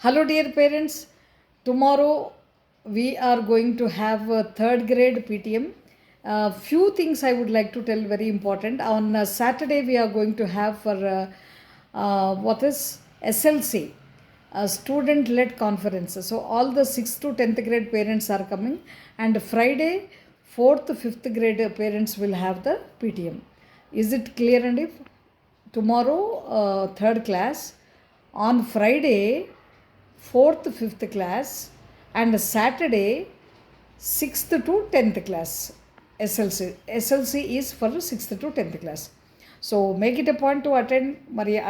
Hello, dear parents. Tomorrow we are going to have a third grade PTM. Few things I would like to tell very important. On Saturday we are going to have for what is SLC, student-led conference. So all the 6th to 10th grade parents are coming, and Friday 4th, 5th grade parents will have the PTM. Is it clear? And if tomorrow third class, on Friday 4th, 5th class, and Saturday 6th to 10th class. SLC is for 6th to 10th class. So make it a point to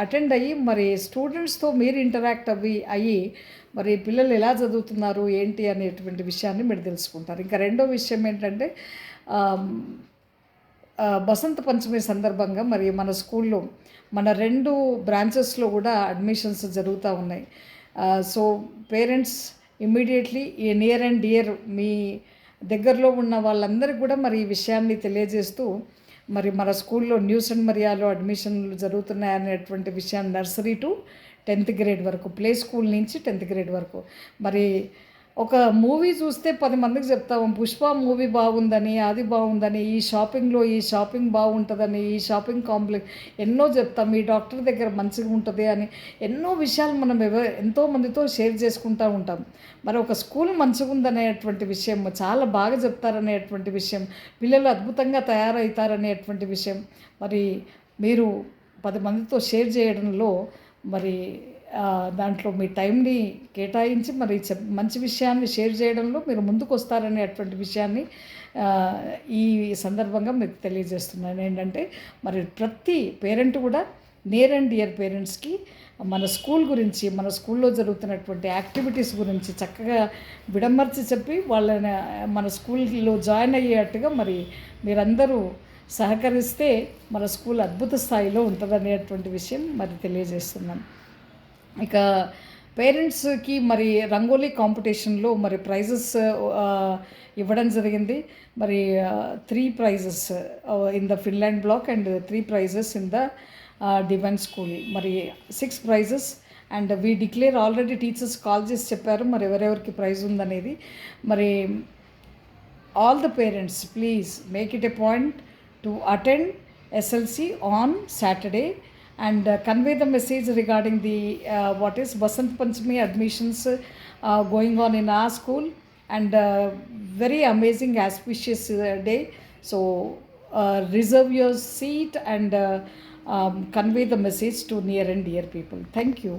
attend అయ్యి మరి స్టూడెంట్స్తో మీరు interact అయ్యి మరి పిల్లలు ఎలా చదువుతున్నారు ఏంటి అనేటువంటి విషయాన్ని మీరు తెలుసుకుంటారు. ఇంకా రెండో విషయం ఏంటంటే బసంత పంచమి సందర్భంగా మరి మన స్కూల్లో మన 2 బ్రాంచెస్లో కూడా అడ్మిషన్స్ జరుగుతూ ఉన్నాయి. సో పేరెంట్స్ ఇమ్మీడియట్లీ ఈ నియర్ అండ్ డియర్ మీ దగ్గరలో ఉన్న వాళ్ళందరికీ కూడా మరి ఈ విషయాన్ని తెలియజేస్తూ మరి మన స్కూల్లో న్యూస్ అండ్ మరియాలో అడ్మిషన్లు జరుగుతున్నాయనేటువంటి విషయాన్ని నర్సరీ టు 10th గ్రేడ్ వరకు, ప్లే స్కూల్ నుంచి 10th గ్రేడ్ వరకు. మరి ఒక మూవీ చూస్తే 10 మందికి చెప్తాము, పుష్ప మూవీ బాగుందని, అది బాగుందని, ఈ షాపింగ్ బాగుంటుందని, ఈ షాపింగ్ కాంప్లెక్స్ ఎన్నో చెప్తాం, ఈ డాక్టర్ దగ్గర మంచిగా ఉంటుంది అని ఎన్నో విషయాలు మనం ఎంతో మందితో షేర్ చేసుకుంటూ ఉంటాం. మరి ఒక స్కూల్ మంచిగా ఉందనేటువంటి విషయం, చాలా బాగా చెప్తారనేటువంటి విషయం, పిల్లలు అద్భుతంగా తయారవుతారనేటువంటి విషయం మరి మీరు 10 మందితో షేర్ చేయడంలో మరి దాంట్లో మీ టైంని కేటాయించి మరి మంచి విషయాన్ని షేర్ చేయడంలో మీరు ముందుకు వస్తారనేటువంటి విషయాన్ని ఈ సందర్భంగా మీకు తెలియజేస్తున్నాను. ఏంటంటే మరి ప్రతి పేరెంట్ కూడా నియర్ అండ్ డియర్ పేరెంట్స్కి మన స్కూల్ గురించి, మన స్కూల్లో జరుగుతున్నటువంటి యాక్టివిటీస్ గురించి చక్కగా విడమర్చి చెప్పి వాళ్ళని మన స్కూల్లో జాయిన్ అయ్యేట్టుగా మరి మీరందరూ సహకరిస్తే మన స్కూల్ అద్భుత స్థాయిలో ఉంటుందనేటువంటి విషయం మరి తెలియజేస్తున్నాను. ఇక పేరెంట్స్కి మరి రంగోలీ కాంపిటీషన్లో మరి ప్రైజెస్ ఇవ్వడం జరిగింది. మరి 3 prizes in the Finland block and 3 prizes in the divine school. మరి 6 prizes and we declare already teachers call చేసి చెప్పారు మరి ఎవరెవరికి ప్రైజ్ ఉందనేది. మరి all the parents please make it a point to attend SLC on Saturday and convey the message regarding the what is Basant Panchami admissions going on in our school, and very amazing auspicious day. So reserve your seat and convey the message to near and dear people. Thank you.